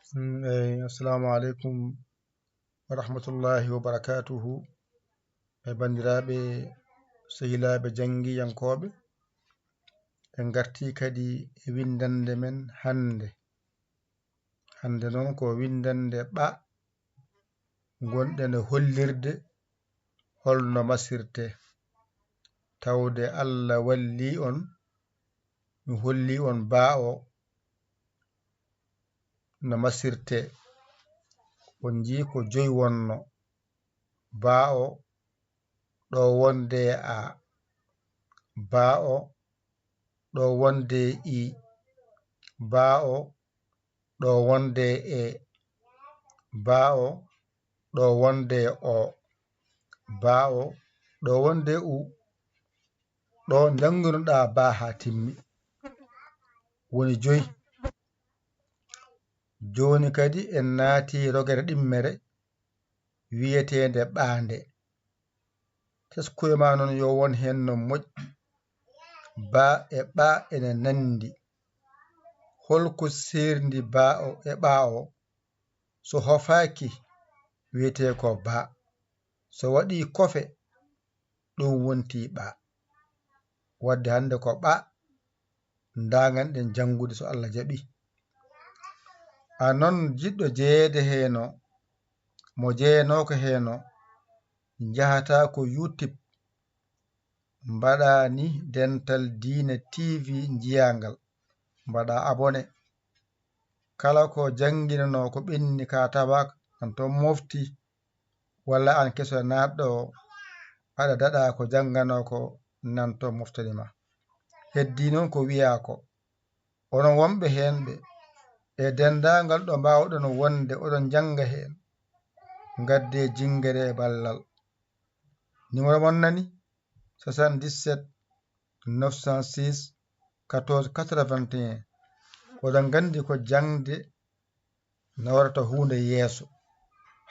Assalamu alaikum wa rahmatullahi wa barakatuhu e bandiraɓe sehilaɓe jangiyankoɓe en garti kadi e windande men hande noon ko windande ɓa gonɗen e hollirde holno masirte tawde Allah walli on mi holli on ba o no masirte on ji ko joyi wonno ba o ɗo wonde a ba o ɗo wonde i ba o ɗo wonde e ba o ɗo wonde o ba o ɗo wonde u ɗo jangunoɗa ba ha timmi woni joyi. Joni kadi en naati rogere ɗimmere wiyetede ɓaande teskoye ma noon yo won hen no moƴƴi ba e ɓa ene nandi holko serndi ba o e ɓa o so hofaki wiyete ko ba so waɗi kofe ɗum wonti ɓa wadde hande ko ɓa daganɗen jangude so Allah jaɓi. Anon jiɗɗo jeeyede heno mo jeeyanoko heno jahata ko YouTube mbaɗa ni Dental Dina TV jiyangal mbaɗa abonné kala ko janginano ko ɓenni ka tawa an ton mofti walla an keso natɗo aɗa daɗa ko jangano ko nanto moftanima heddi noon ko wiya ko onon wonɓe henɓe e dendagal ɗo mbawɗon wonde oɗon janga hen gadde jingere e ballal numéro mon nani 77 906 14 81 oɗon gandi ko jangde nawrata hunde yeeso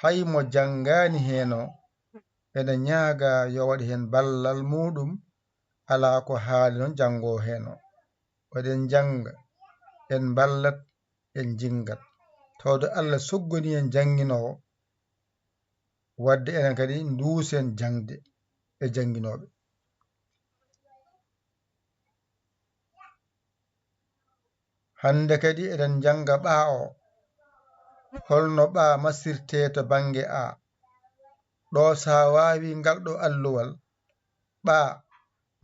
hay mo jangani heno ene ñaaga yo waɗ hen ballal muɗum ala ko haali noon jango heno waɗen janga en ballat en jingat tawde Allah soggoni en janginowo wadde enen kadi duusen jangde e janginoɓe. Hande kadi eɗen janga ɓa o holno ɓa masirte to banggue a ɗo sa wawi ngal ɗo alluwal ɓa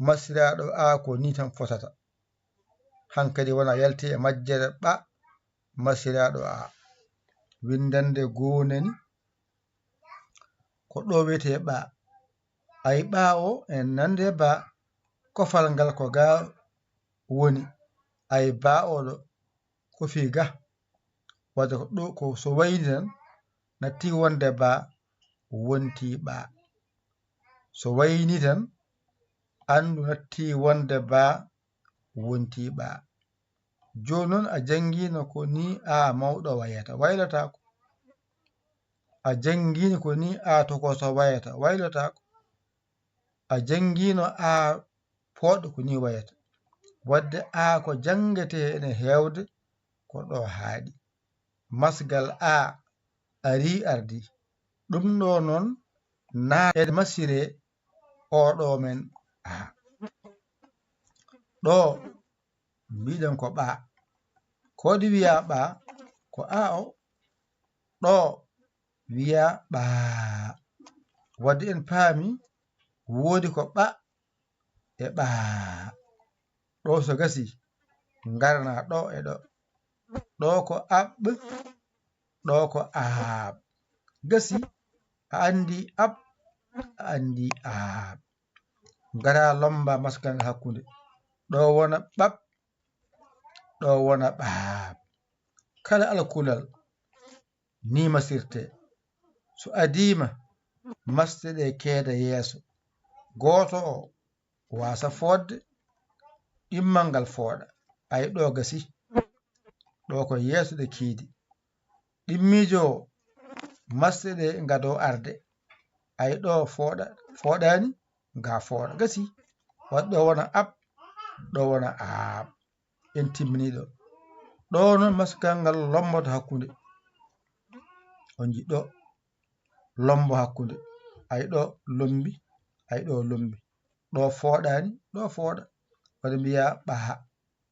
masiraɗo a ko ni tan fotata hankkadi wona yalti e majjere ɓa masiraɗo a windande gonani ko ɗo wiyete ɓa ay ɓa o en nande ba kofal ngal ko ga woni ay ba oɗo ko fi ga wadde ko ɗo ko so wayni tan natti wonde ba wonti ɓa so wayni tan andu natti wonde ba wonti ɓa joni noon a jangino ko ni a mawɗo wayata waylatako a jangino ko ni a tokoso wayata waylatako a jangino a poɗɗo ko ni wayata wadde a ko jangete ene hewde ko ɗo haaɗi masgal a ari ardi ɗum ɗo noon na e masire oɗo men a ɗo mbiɗen ko ɓa koɗi wiya ɓa ko a o ɗo wiya ɓa wadde en paami woodi ko ɓa e ɓa ɗo so gasi garna ɗo e ɗo ɗo ko aɓ ɗo ko aaɓ gasi a andi aɓ a andi aaɓ gara lomba masgal hakkude ɗo wona ɓaɓ ɗo wona ɓaaɓ kala alkulal ni masirte so adima masde ɗe keeda yeeso goto o wasa fodde ɗimmal ngal fooɗa ay ɗo gasi ɗo ko yeeso ɗe kiidi ɗimmijo o masde ɗe gado arde ay ɗo fooɗani ga fooɗa gasi wadde ɗo wona aɓ ɗo wona aaɓ en timmini ɗo noon masgal ngal lomboto hakkude on jiɗɗo lombo hakkude ay ɗo lombi ay ɗo lombi ɗo fooɗani ɗo fooɗa wadde mbiya ɓa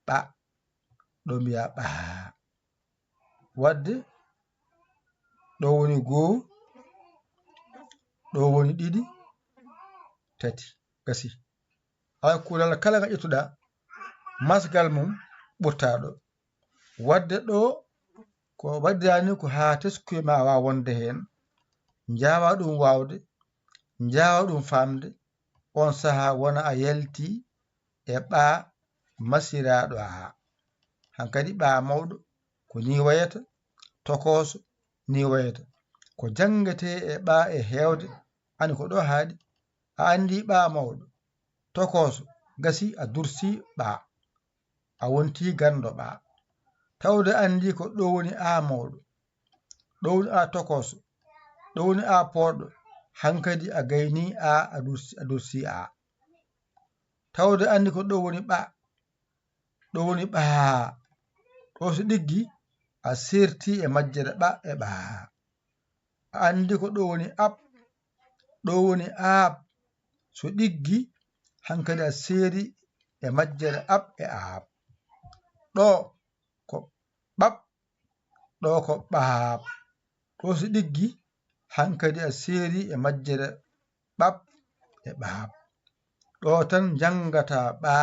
ɓa ɗo mbiya ɓa wadde ɗo woni goo ɗo woni ɗiɗi tati gasi ay kulal kala nga ƴettuɗa masgal mum ɓurtaɗo wadde ɗo ko waddani ko ha teskuye ma wawa wonde hen jawa ɗum wawde jawa ɗum famde on saaha wona a yalti e ɓa masiraɗo a hankkadi ɓa mawɗo ko ni wayata tokoso ni wayata ko jangete e ɓa e hewde ani ko ɗo haaɗi a andi ɓa mawɗo tokoso gasi a dursi ɓa a wonti gando ɓa tawde andi ko ɗo woni a mawɗo ɗo woni a tokoso ɗo woni a poɗɗo hankkadi a gayni a dursi a tawde andi ko ɗo woni ɓa ɗo woni ɓa ɗo so ɗiggi a serti e majjere ɓa e ɓa a andi ko ɗo woni ab ɗo woni ab so ɗiggi hankkadi a seeri e majjere ab e ab ɗo ko ɓab ɗo ko ɓaab ɗo so ɗiggi hankkadi a seeri e majjere ɓab e ɓaab ɗo tan jangata ɓa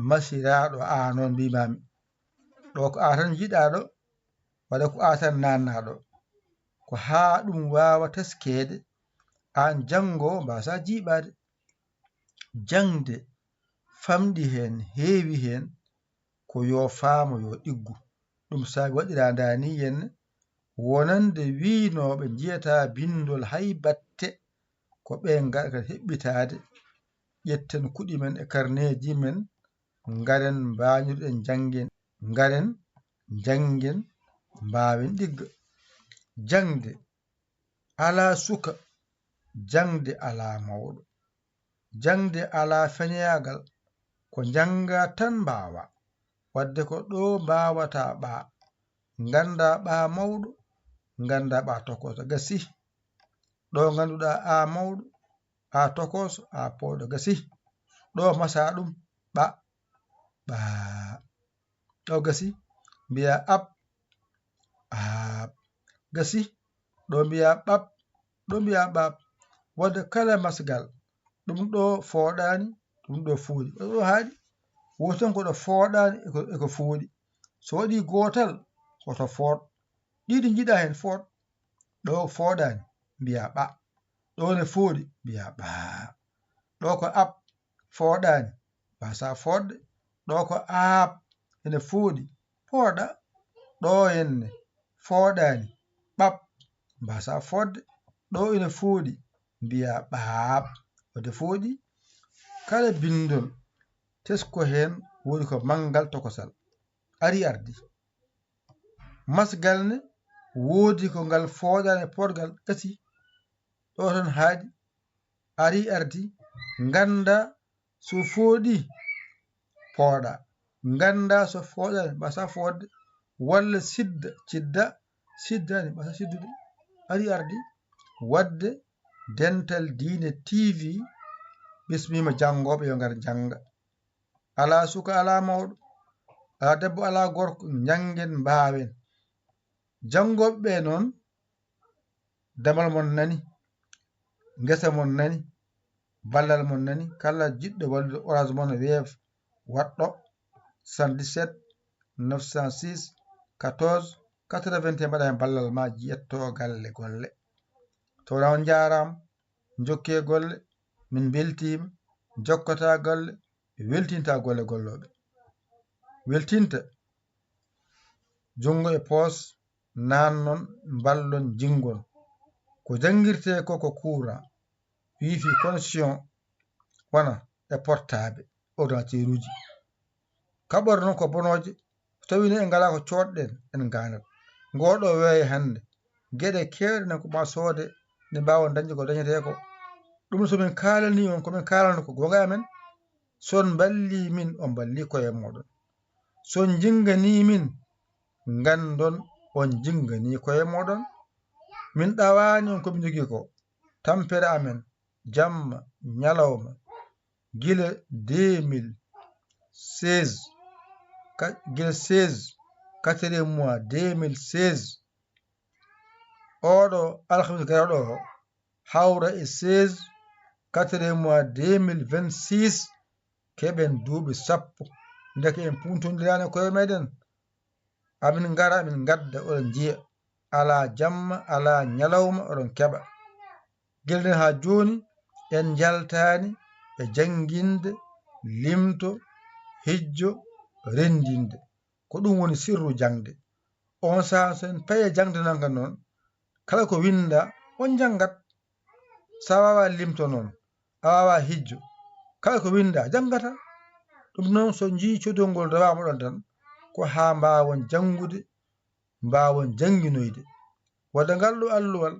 masiraɗo a noon mbimami ɗo ko a tan jiɗaɗo waɗa ko a tan nannaɗo ko ha ɗum wawa teskede an jango mbasa jiiɓade jangde famɗi hen heewi hen ko yo faamo yo ɗiggu ɗum saabi waɗira ndani henne wonande winoɓe jiyata bindol hay batte ko ɓe gaɗa heɓɓitade ƴetten kuɗi men e karneji men garen mbañirɗen janggen garen janggen mbawen ɗigga jangde ala suka jangde ala mawɗo jangde ala feñagal ko janga tan mbawa wadde ko ɗo mbawata ɓa ganda ɓa mawɗo ganda ɓa tokoso gasi ɗo ganduɗa a mawɗo a tokoso a poɗɗo gasi ɗo masa ɗum ɓa ɓa ɗo gasi mbiya ab ab gasi ɗo mbiya ɓab ɗo mbiya ɓab wadde kala masgal ɗum ɗo fooɗani ɗum ɗo fuuɗi ɗo haaɗi woton koɗo fooɗani eko fuuɗi so waɗi gotal koto fooɗ ɗiɗi jiɗa hen fooɗ ɗo fooɗani mbiya ɓa ɗo ne fuuɗi mbiya ɓa ɗo ko ab fooɗani mbasa fooɗde ɗo ko ab ene fuuɗi pooɗa ɗo henne fooɗani ɓab mbasa fodde ɗo ene fuuɗi mbiya ɓaab wadde fuuɗi kala bindol tesko hen woni ko manggal tokosal ari ardi masgal ne woodi ko ngal fooɗani porgal gasi ɗo tan haaɗi ari ardi ganda so fooɗi pooɗa ganda so fooɗani mbasa fodde walla sidda cidda siddani mbasa siddude ari ardi wadde Dental Diine TV bismima jangoɓe yo ngar janga ala suka ala mawɗo ala debbo ala gorko jangen mbawen jangoɓe ɓe noon damal mon nani gesa mon nani ballal mon nani kala jiɗɗo wallude Orange Money Wave waɗɗo 77 906 14 81 mbaɗa hen ballal ma yetto galle golle to on jarama jokke golle min beltima jokkata golle weltinta golle golloɓe weltinta jungo e poos nannon ballon jingon ko jangirte ko courant wifi connexion wana e portable ordinateur uji kaɓor noon ko bonoje tawini en ngala ko coɗɗen en ganat ngoɗo weeyo hande gueɗe kewɗe nan ko ma soode ne mbawa dañde ko dañete ko ɗum somin kalani on komin kalano ko gonga amen son balli min on balli koye moɗon son jingani min gandon on jingani koye moɗon min ɗawani on komi jogui ko tampere amen jamma ñalawma gila 2016 gila 16 4e mois 2016 oɗo alhamisa garaɗo o hawra e 16 4e mois 2026 keɓen duuɓi 10 ndeke en puntodirani koye meɗen amin gara amin gadda oɗon jiiya ala jamma ala ñalawma oɗon keɓa guelɗen ha joni en jaltani e jangguinde limto hijjo rendinde ko ɗum woni sirru jangde on saaha so en paye jangde nanka noon kala ko winda on janggat sa wawa limto noon a wawa hijjo kala ko winda janggata ɗum noon so jii codol ngol rewama ɗon tan ko ha mbawon janggude mbawon jangginoyde wadde ngal ɗo alluwal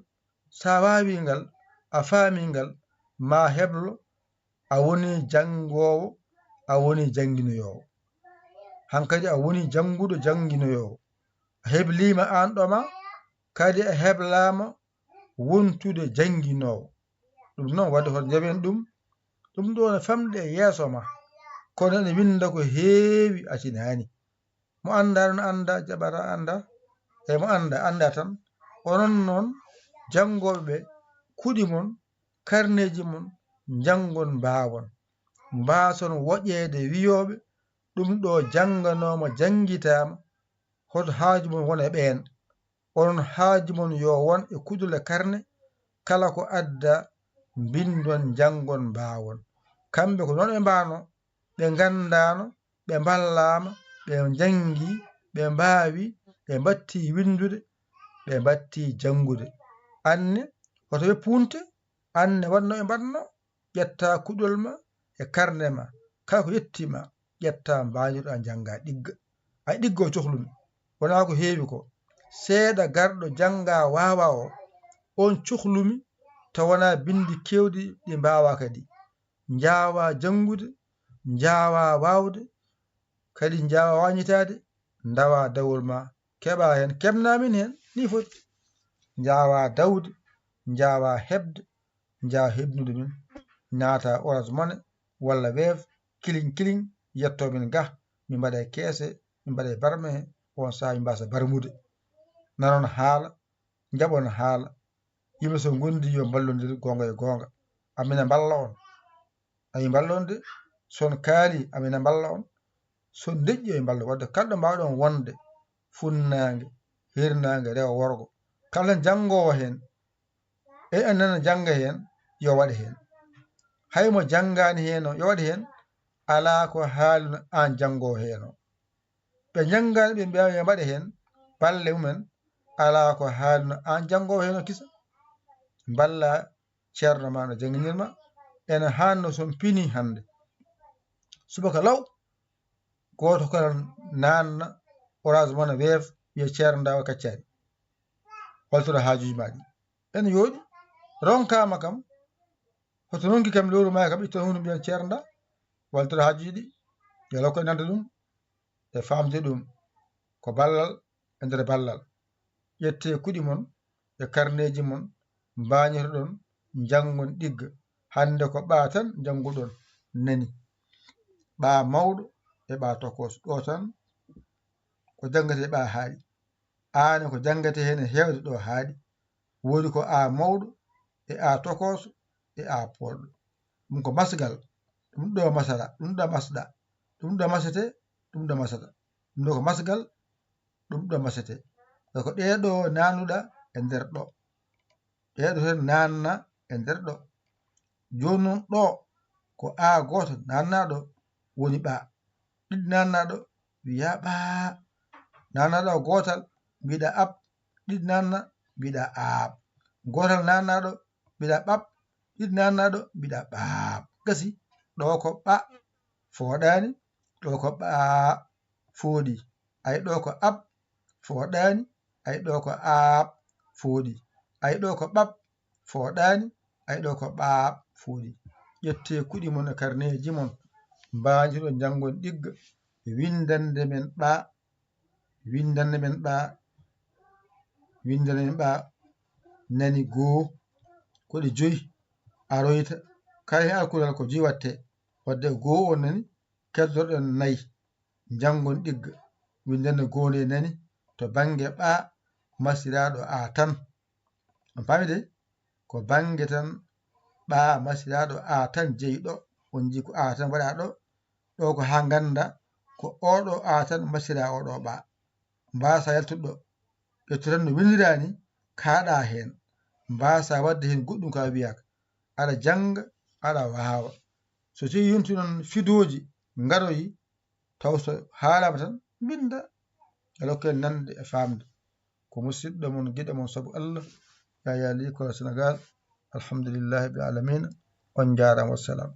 sa wawi ngal a faami ngal ma heblo a woni jangowo a woni janguinoyowo hankkadi a woni jangguɗo janguinoyowo a heblima an ɗoma kadi a heblama wontude janguinowo ɗum noon wadde hoto jaɓen ɗum ɗo ne famɗi e yeeso ma kono ene winda ko heewi acinani mo anda ɗon anda jaɓata anda e mo anda tan onon noon jangoɓeɓe kuuɗi mon karneji mon jangon mbawon mbason woƴede wiyoɓe ɗum ɗo janganoma janguitama hoto haaju mon wona e ɓen onon haaju mon yo won e kuuɗule karne kala ko adda mbindon jangon mbawon kamɓe ko noon ɓe mbano ɓe gandano ɓe ballama ɓe jangi ɓe mbawi ɓe batti windude ɓe batti jangude anne hoto ɓe punte anne wanno ɓe mbanno ƴetta kuɗol ma e karne ma kala ko yettima ƴetta mbajoɗa jangga ɗigga ay ɗiggo cohlumi wona ko heewi ko seeɗa garɗo jangga wawa o on cohlumi tawana bindi kewɗi ɗi mbawa kadi jawa jangude jawa wawde kadi jawa wañitade dawa dawol ma keɓa hen kebnamin hen ni foti jawa dawde jawa hebde jawa hebnude min naata Orange Money walla Wave kilin yetto min ga min mbaɗe keese min mbaɗe barme on saaha min mbasa barmude nanon haala jaɓon haala yimɓe so gondi yo ballodir gonga e gonga amina balla on ayi ballonde son kaali amina balla on son deƴƴi e ballo wadde kalɗo mbawɗon wonde funnangue hirnangue rewo worgo kala jangowo hen e annana jangga hen yo waɗ hen haymo janggani hen o yo waɗ hen ala ko haalino an jangowo hen o ɓe janggani ɓe mbiyama yo mbaɗe hen balle mumen ala ko haalino an jangowo hen o kisa balla ceerno ma no jangguinirma ene hanno son pini hande subaka law goto ko nanna Orange Money Wave wiya ceerno dawa kaccari holtoɗo haajuji ma ɗi ene yooɗi ronkama kam hoto ronki kam lewru ma kam itta hunde mbiyan ceerno da waltoɗo haajuji ɗi yo lokko e nanta ɗum e famde ɗum ko ballal e nder ballal ƴette kuuɗi mon e karneji mon mbañotoɗon jangon ɗigga hande ko ɓa tan janguɗon nani ɓa mawɗo e ɓa tokos ɗo tan ko janggate ɓa haaɗi an ko janggate hen hewde ɗo haaɗi woni ko a mawɗo e a tokoso e a poɗɗo ɗum ko masgal ɗum ɗo masara ɗum ɗo masɗa ɗum ɗo masete ɗum ɗo masata ɗum ɗo ko masgal ɗum ɗo masete ko ɗeɗo nanuɗa e nder ɗo ɗeɗo tan nanna e nder ɗo joni noon ɗo ko a goto nannaɗo woni ɓa ɗiɗi nannaɗo wiya ɓa nannaɗo gotal mbiɗa ab ɗiɗi nanna mbiɗa ab gotal nannaɗo mbiɗa ɓab ɗiɗi nannaɗo mbiɗa ɓaab gasi ɗo ko ɓa foɗani ɗo ko ɓa fooɗi ay ɗo ko ab foɗani ay ɗo ko ab fooɗi ay ɗo ko ɓab foɗani ay ɗo ko ɓaab fooɗi ƴette kuuɗi mon e karneji mon mbajiɗo jangon ɗigga windande men ɓa windande men ɓa nani goo ko ɗi joyi aroyta kala hen alkulal ko joyi watte wadde goo o nani keddoɗen nayyi janggon ɗigga windende goo nde nani to banggue ɓa masiraɗo tan on paami de ko banggue tan ɓa masiraɗo tan jeeyiɗo on jii ko tan waɗa ɗo ko ha ganda ko oɗo tan masira oɗo ɓa mbasa yaltude ɗo ƴettu tan no windirani kaaɗa hen mbasa wadde hen goɗɗum ko a wiyaka aɗa jangga aɗa wawa so tawi yonti noon fidoji garoyi taw so haalama tan binda Allah hokku en nande e famde ko musidɗo mon guiɗo mon saabu Allah Yaya Ly Kola Sénégal alhamdulillahi rabbil alamina on jarama wassalam